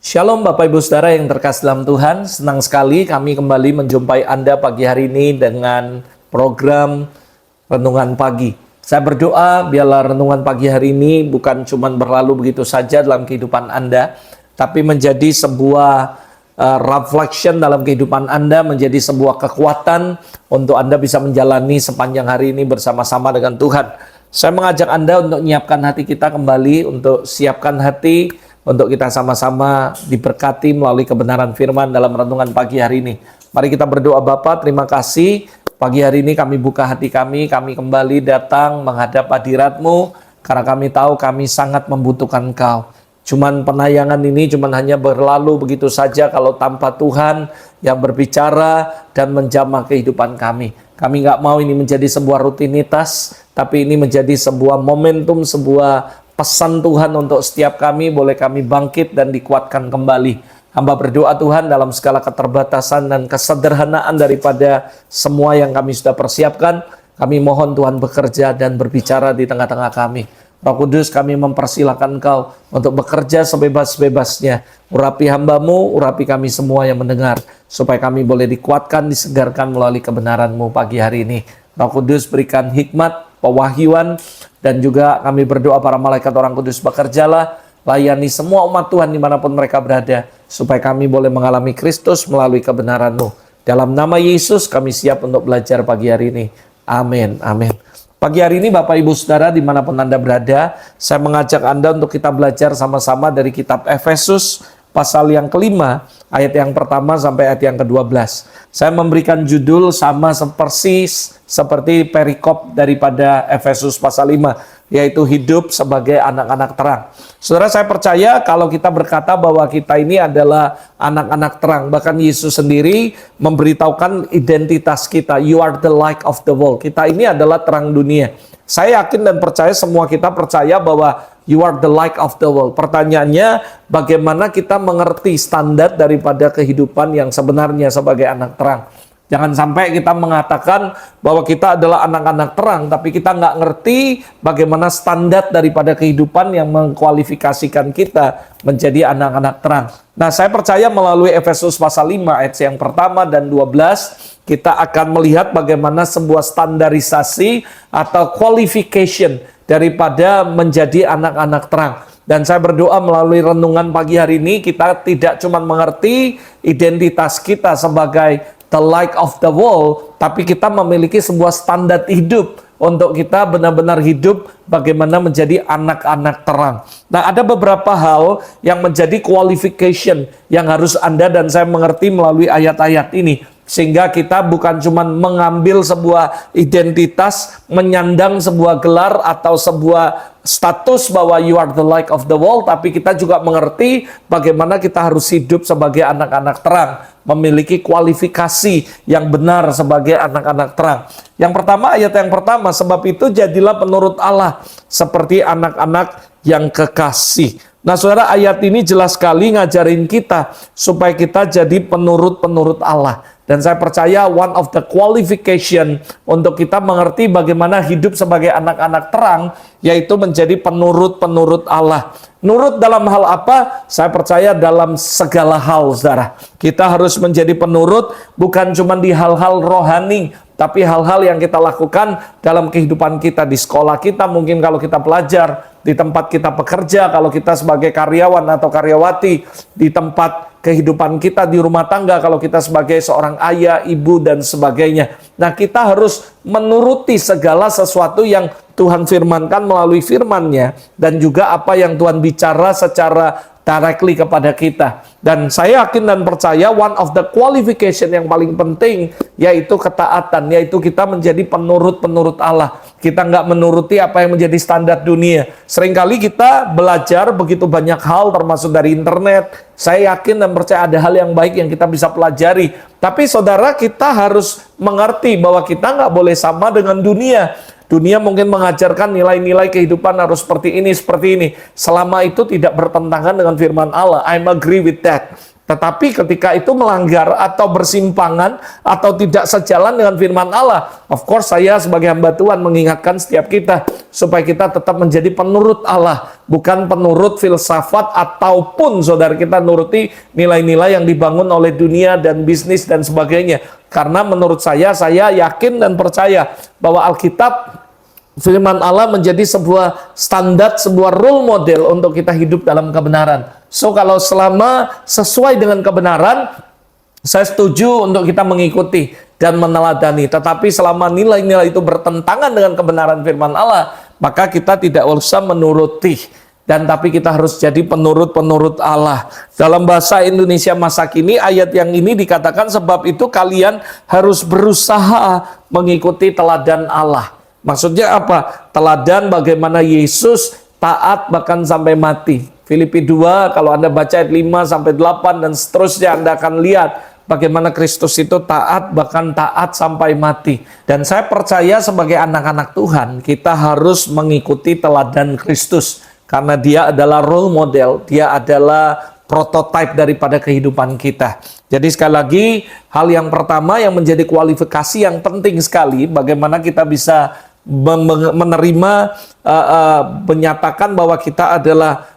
Shalom Bapak Ibu Saudara yang terkasih dalam Tuhan. Senang sekali kami kembali menjumpai Anda pagi hari ini dengan program Renungan Pagi. Saya berdoa biarlah renungan pagi hari ini bukan cuma berlalu begitu saja dalam kehidupan Anda, tapi menjadi sebuah reflection dalam kehidupan Anda, menjadi sebuah kekuatan untuk Anda bisa menjalani sepanjang hari ini bersama-sama dengan Tuhan. Saya mengajak Anda untuk menyiapkan hati kita kembali, untuk siapkan hati, untuk kita sama-sama diberkati melalui kebenaran firman dalam renungan pagi hari ini. Mari kita berdoa. Bapa, terima kasih. Pagi hari ini kami buka hati kami kembali datang menghadap hadirat-Mu, karena kami tahu kami sangat membutuhkan Engkau. Cuman penayangan ini cuman hanya berlalu begitu saja kalau tanpa Tuhan yang berbicara dan menjamah kehidupan kami. Kami nggak mau ini menjadi sebuah rutinitas, tapi ini menjadi sebuah momentum, sebuah pesan Tuhan untuk setiap kami, boleh kami bangkit dan dikuatkan kembali. Hamba berdoa Tuhan dalam segala keterbatasan dan kesederhanaan daripada semua yang kami sudah persiapkan, kami mohon Tuhan bekerja dan berbicara di tengah-tengah kami. Roh Kudus, kami mempersilahkan Engkau untuk bekerja sebebas-bebasnya. Urapi hamba-Mu, urapi kami semua yang mendengar, supaya kami boleh dikuatkan, disegarkan melalui kebenaran-Mu pagi hari ini. Roh Kudus, berikan hikmat, pewahyuan, dan juga kami berdoa para malaikat orang kudus bekerjalah, layani semua umat Tuhan dimanapun mereka berada, supaya kami boleh mengalami Kristus melalui kebenaran-Mu. Dalam nama Yesus kami siap untuk belajar pagi hari ini. Amin, amin. Pagi hari ini Bapak Ibu Saudara dimanapun Anda berada, saya mengajak Anda untuk kita belajar sama-sama dari kitab Efesus pasal yang kelima, ayat yang pertama sampai ayat yang ke-12. Saya memberikan judul sama persis seperti perikop daripada Efesus pasal 5, yaitu hidup sebagai anak-anak terang. Saudara, saya percaya kalau kita berkata bahwa kita ini adalah anak-anak terang, bahkan Yesus sendiri memberitahukan identitas kita, you are the light of the world. Kita ini adalah terang dunia. Saya yakin dan percaya, semua kita percaya bahwa you are the light of the world. Pertanyaannya, bagaimana kita mengerti standar daripada kehidupan yang sebenarnya sebagai anak terang? Jangan sampai kita mengatakan bahwa kita adalah anak-anak terang, tapi kita nggak ngerti bagaimana standar daripada kehidupan yang mengkualifikasikan kita menjadi anak-anak terang. Nah, saya percaya melalui Efesus pasal 5 ayat yang pertama dan 12, kita akan melihat bagaimana sebuah standarisasi atau qualification daripada menjadi anak-anak terang. Dan saya berdoa melalui renungan pagi hari ini, kita tidak cuma mengerti identitas kita sebagai the light of the world, tapi kita memiliki sebuah standar hidup untuk kita benar-benar hidup bagaimana menjadi anak-anak terang. Nah, ada beberapa hal yang menjadi qualification yang harus Anda dan saya mengerti melalui ayat-ayat ini, sehingga kita bukan cuma mengambil sebuah identitas, menyandang sebuah gelar atau sebuah status bahwa you are the light of the world, tapi kita juga mengerti bagaimana kita harus hidup sebagai anak-anak terang, memiliki kualifikasi yang benar sebagai anak-anak terang. Yang pertama, ayat yang pertama, sebab itu jadilah penurut Allah seperti anak-anak yang kekasih. Nah, saudara, ayat ini jelas sekali ngajarin kita supaya kita jadi penurut-penurut Allah. Dan saya percaya one of the qualification untuk kita mengerti bagaimana hidup sebagai anak-anak terang, yaitu menjadi penurut-penurut Allah. Nurut dalam hal apa? Saya percaya dalam segala hal, saudara. Kita harus menjadi penurut bukan cuma di hal-hal rohani, tapi hal-hal yang kita lakukan dalam kehidupan kita, di sekolah kita, mungkin kalau kita pelajar, di tempat kita bekerja, kalau kita sebagai karyawan atau karyawati, di tempat kehidupan kita di rumah tangga, kalau kita sebagai seorang ayah, ibu, dan sebagainya. Nah, kita harus menuruti segala sesuatu yang Tuhan firmankan melalui firman-Nya, dan juga apa yang Tuhan bicara secara directly kepada kita. Dan saya yakin dan percaya one of the qualification yang paling penting yaitu ketaatan, yaitu kita menjadi penurut-penurut Allah. Kita nggak menuruti apa yang menjadi standar dunia. Seringkali kita belajar begitu banyak hal termasuk dari internet. Saya yakin dan percaya ada hal yang baik yang kita bisa pelajari. Tapi saudara, kita harus mengerti bahwa kita nggak boleh sama dengan dunia. Dunia mungkin mengajarkan nilai-nilai kehidupan harus seperti ini, seperti ini. Selama itu tidak bertentangan dengan firman Allah, I'm agree with that. Tetapi ketika itu melanggar atau bersimpangan atau tidak sejalan dengan firman Allah, of course saya sebagai hamba Tuhan mengingatkan setiap kita supaya kita tetap menjadi penurut Allah, bukan penurut filsafat ataupun saudara kita nuruti nilai-nilai yang dibangun oleh dunia dan bisnis dan sebagainya. Karena menurut saya yakin dan percaya bahwa Alkitab, firman Allah menjadi sebuah standar, sebuah role model untuk kita hidup dalam kebenaran. So kalau selama sesuai dengan kebenaran, saya setuju untuk kita mengikuti dan meneladani. Tetapi selama nilai-nilai itu bertentangan dengan kebenaran firman Allah, maka kita tidak usah menuruti. Dan tapi kita harus jadi penurut-penurut Allah. Dalam bahasa Indonesia masa kini, ayat yang ini dikatakan, sebab itu kalian harus berusaha mengikuti teladan Allah. Maksudnya apa? Teladan bagaimana Yesus taat bahkan sampai mati. Filipi 2, kalau Anda baca ayat 5 sampai 8 dan seterusnya, Anda akan lihat bagaimana Kristus itu taat bahkan taat sampai mati. Dan saya percaya sebagai anak-anak Tuhan, kita harus mengikuti teladan Kristus. Karena dia adalah role model, dia adalah prototipe daripada kehidupan kita. Jadi sekali lagi, hal yang pertama yang menjadi kualifikasi yang penting sekali, bagaimana kita bisa menerima, menyatakan bahwa kita adalah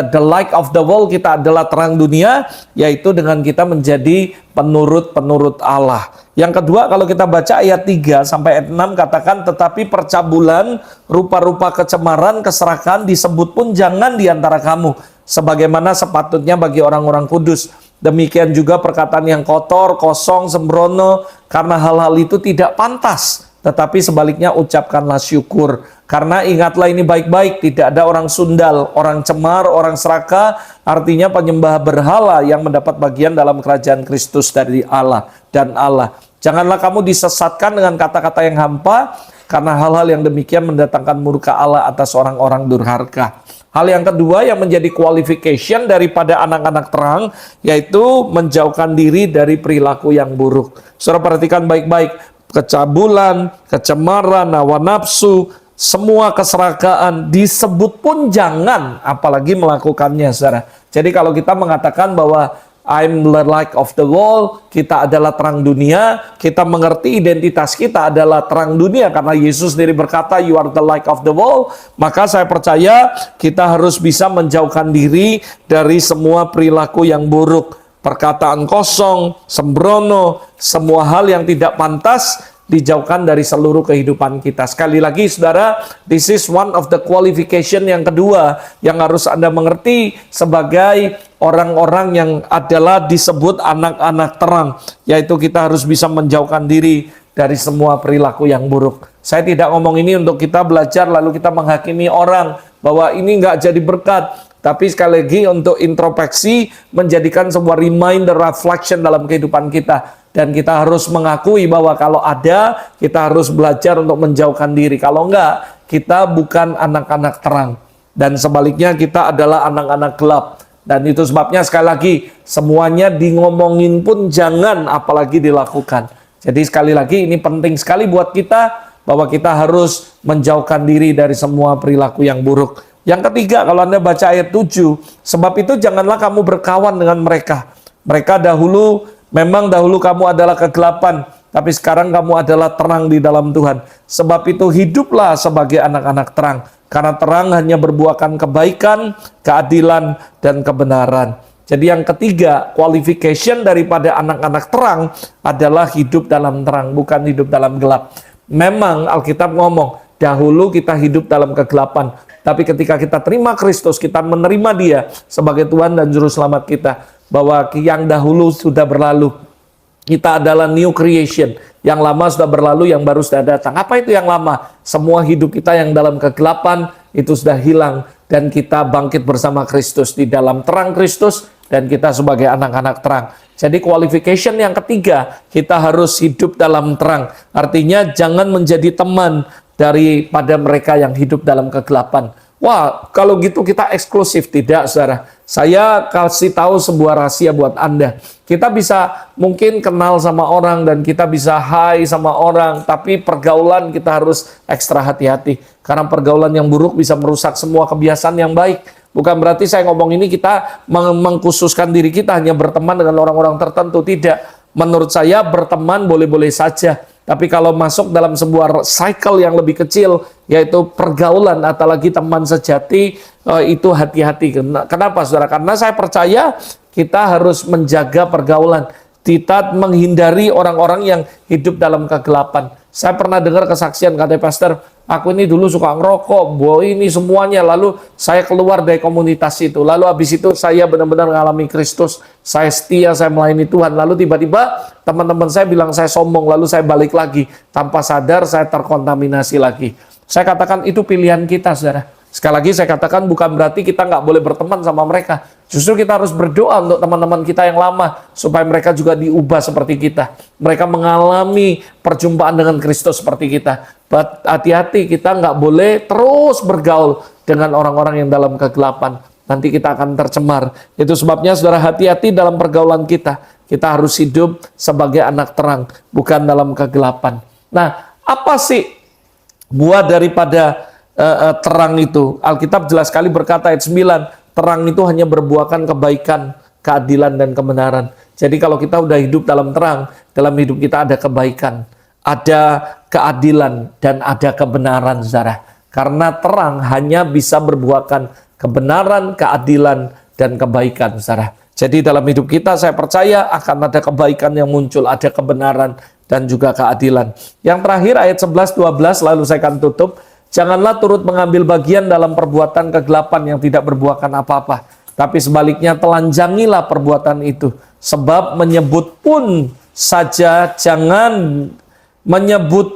the light of the world, kita adalah terang dunia, yaitu dengan kita menjadi penurut-penurut Allah. Yang kedua, kalau kita baca ayat 3 sampai ayat 6 katakan, tetapi percabulan, rupa-rupa kecemaran, keserakahan disebut pun jangan di antara kamu, sebagaimana sepatutnya bagi orang-orang kudus. Demikian juga perkataan yang kotor, kosong, sembrono, karena hal-hal itu tidak pantas. Tetapi sebaliknya ucapkanlah syukur. Karena ingatlah ini baik-baik, tidak ada orang sundal, orang cemar, orang serakah, artinya penyembah berhala yang mendapat bagian dalam kerajaan Kristus dari Allah dan Allah. Janganlah kamu disesatkan dengan kata-kata yang hampa, karena hal-hal yang demikian mendatangkan murka Allah atas orang-orang durhaka. Hal yang kedua yang menjadi qualification daripada anak-anak terang, yaitu menjauhkan diri dari perilaku yang buruk. Saudara perhatikan baik-baik. Kecabulan, kecemaran, hawa nafsu, semua keserakahan disebut pun jangan, apalagi melakukannya, saudara. Jadi kalau kita mengatakan bahwa I'm the light of the world, kita adalah terang dunia, kita mengerti identitas kita adalah terang dunia karena Yesus sendiri berkata you are the light of the world, maka saya percaya kita harus bisa menjauhkan diri dari semua perilaku yang buruk. Perkataan kosong, sembrono, semua hal yang tidak pantas dijauhkan dari seluruh kehidupan kita. Sekali lagi saudara, this is one of the qualification yang kedua yang harus Anda mengerti sebagai orang-orang yang adalah disebut anak-anak terang, yaitu kita harus bisa menjauhkan diri dari semua perilaku yang buruk. Saya tidak ngomong ini untuk kita belajar lalu kita menghakimi orang bahwa ini nggak jadi berkat. Tapi sekali lagi untuk introspeksi, menjadikan sebuah reminder, reflection dalam kehidupan kita. Dan kita harus mengakui bahwa kalau ada, kita harus belajar untuk menjauhkan diri. Kalau enggak, kita bukan anak-anak terang. Dan sebaliknya kita adalah anak-anak gelap. Dan itu sebabnya sekali lagi, semuanya di ngomongin pun jangan, apalagi dilakukan. Jadi sekali lagi ini penting sekali buat kita, bahwa kita harus menjauhkan diri dari semua perilaku yang buruk. Yang ketiga, kalau Anda baca ayat 7, sebab itu janganlah kamu berkawan dengan mereka. Mereka memang dahulu kamu adalah kegelapan, tapi sekarang kamu adalah terang di dalam Tuhan. Sebab itu hiduplah sebagai anak-anak terang, karena terang hanya berbuahkan kebaikan, keadilan, dan kebenaran. Jadi yang ketiga, qualification daripada anak-anak terang adalah hidup dalam terang, bukan hidup dalam gelap. Memang Alkitab ngomong, dahulu kita hidup dalam kegelapan, tapi ketika kita terima Kristus, kita menerima Dia sebagai Tuhan dan Juru Selamat kita, bahwa yang dahulu sudah berlalu. Kita adalah new creation. Yang lama sudah berlalu, yang baru sudah datang. Apa itu yang lama? Semua hidup kita yang dalam kegelapan itu sudah hilang, dan kita bangkit bersama Kristus di dalam terang Kristus, dan kita sebagai anak-anak terang. Jadi qualification yang ketiga, kita harus hidup dalam terang. Artinya jangan menjadi teman daripada mereka yang hidup dalam kegelapan. Wah, kalau gitu kita eksklusif. Tidak, saudara. Saya kasih tahu sebuah rahasia buat Anda. Kita bisa mungkin kenal sama orang dan kita bisa hai sama orang, tapi pergaulan kita harus ekstra hati-hati. Karena pergaulan yang buruk bisa merusak semua kebiasaan yang baik. Bukan berarti saya ngomong ini kita mengkhususkan diri kita hanya berteman dengan orang-orang tertentu. Tidak. Menurut saya berteman boleh-boleh saja. Tapi kalau masuk dalam sebuah cycle yang lebih kecil, yaitu pergaulan atau lagi teman sejati, itu hati-hati. Kenapa saudara? Karena saya percaya kita harus menjaga pergaulan. Kita menghindari orang-orang yang hidup dalam kegelapan. Saya pernah dengar kesaksian kata pastor, aku ini dulu suka ngerokok, ini semuanya. Lalu saya keluar dari komunitas itu. Lalu habis itu saya benar-benar mengalami Kristus. Saya setia, saya melayani Tuhan. Lalu tiba-tiba teman-teman saya bilang saya sombong. Lalu saya balik lagi. Tanpa sadar saya terkontaminasi lagi. Saya katakan itu pilihan kita, saudara. Sekali lagi saya katakan bukan berarti kita nggak boleh berteman sama mereka. Justru kita harus berdoa untuk teman-teman kita yang lama. Supaya mereka juga diubah seperti kita. Mereka mengalami perjumpaan dengan Kristus seperti kita. Hati-hati, kita nggak boleh terus bergaul dengan orang-orang yang dalam kegelapan. Nanti kita akan tercemar. Itu sebabnya saudara hati-hati dalam pergaulan kita. Kita harus hidup sebagai anak terang. Bukan dalam kegelapan. Nah, apa sih buah daripada terang itu? Alkitab jelas sekali berkata ayat 9, terang itu hanya berbuahkan kebaikan, keadilan dan kebenaran. Jadi kalau kita udah hidup dalam terang, dalam hidup kita ada kebaikan, ada keadilan dan ada kebenaran, saudara. Karena terang hanya bisa berbuahkan kebenaran, keadilan dan kebaikan, saudara. Jadi dalam hidup kita saya percaya akan ada kebaikan yang muncul, ada kebenaran dan juga keadilan. Yang terakhir ayat 11 12 lalu saya akan tutup. Janganlah turut mengambil bagian dalam perbuatan kegelapan yang tidak berbuahkan apa-apa. Tapi sebaliknya telanjangilah perbuatan itu. Sebab menyebut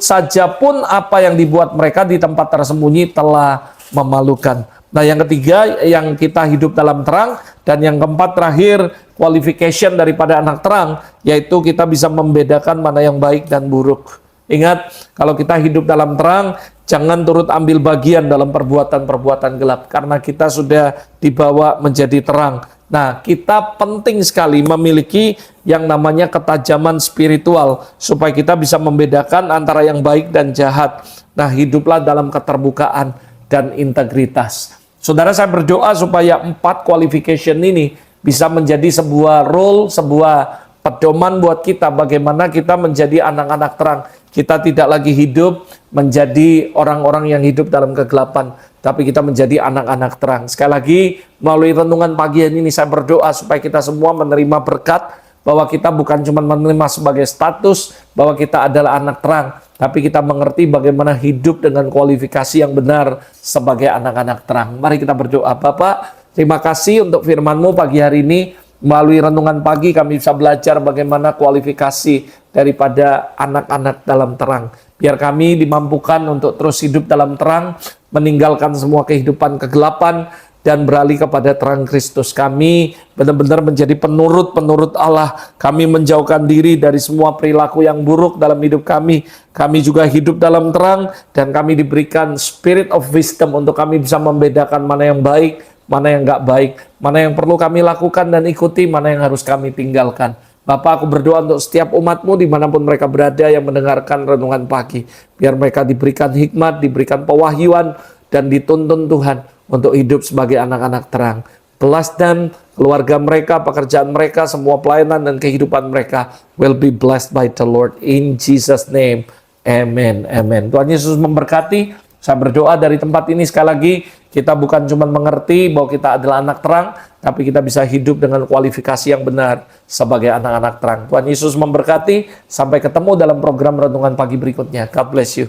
saja pun apa yang dibuat mereka di tempat tersembunyi telah memalukan. Nah yang ketiga yang kita hidup dalam terang. Dan yang keempat terakhir qualification daripada anak terang. Yaitu kita bisa membedakan mana yang baik dan buruk. Ingat kalau kita hidup dalam terang, jangan turut ambil bagian dalam perbuatan-perbuatan gelap. Karena kita sudah dibawa menjadi terang. Nah, kita penting sekali memiliki yang namanya ketajaman spiritual. Supaya kita bisa membedakan antara yang baik dan jahat. Nah, hiduplah dalam keterbukaan dan integritas. Saudara, saya berdoa supaya 4 qualification ini bisa menjadi sebuah role, sebuah pedoman buat kita. Bagaimana kita menjadi anak-anak terang. Kita tidak lagi hidup menjadi orang-orang yang hidup dalam kegelapan, tapi kita menjadi anak-anak terang. Sekali lagi, melalui renungan pagi ini saya berdoa supaya kita semua menerima berkat, bahwa kita bukan cuma menerima sebagai status, bahwa kita adalah anak terang, tapi kita mengerti bagaimana hidup dengan kualifikasi yang benar sebagai anak-anak terang. Mari kita berdoa. Bapak, terima kasih untuk firman-Mu pagi hari ini. Melalui renungan pagi kami bisa belajar bagaimana kualifikasi daripada anak-anak dalam terang. Biar kami dimampukan untuk terus hidup dalam terang, meninggalkan semua kehidupan kegelapan, dan beralih kepada terang Kristus. Kami benar-benar menjadi penurut-penurut Allah. Kami menjauhkan diri dari semua perilaku yang buruk dalam hidup kami. Kami juga hidup dalam terang, dan kami diberikan spirit of wisdom untuk kami bisa membedakan mana yang baik, mana yang nggak baik, mana yang perlu kami lakukan dan ikuti, mana yang harus kami tinggalkan. Bapak, aku berdoa untuk setiap umat-Mu dimanapun mereka berada yang mendengarkan renungan pagi. Biar mereka diberikan hikmat, diberikan pewahyuan, dan dituntun Tuhan untuk hidup sebagai anak-anak terang. Belas dan keluarga mereka, pekerjaan mereka, semua pelayanan dan kehidupan mereka will be blessed by the Lord. In Jesus' name, amen, amen. Tuhan Yesus memberkati. Saya berdoa dari tempat ini sekali lagi, kita bukan cuma mengerti bahwa kita adalah anak terang, tapi kita bisa hidup dengan kualifikasi yang benar sebagai anak-anak terang. Tuhan Yesus memberkati. Sampai ketemu dalam program Renungan Pagi berikutnya. God bless you.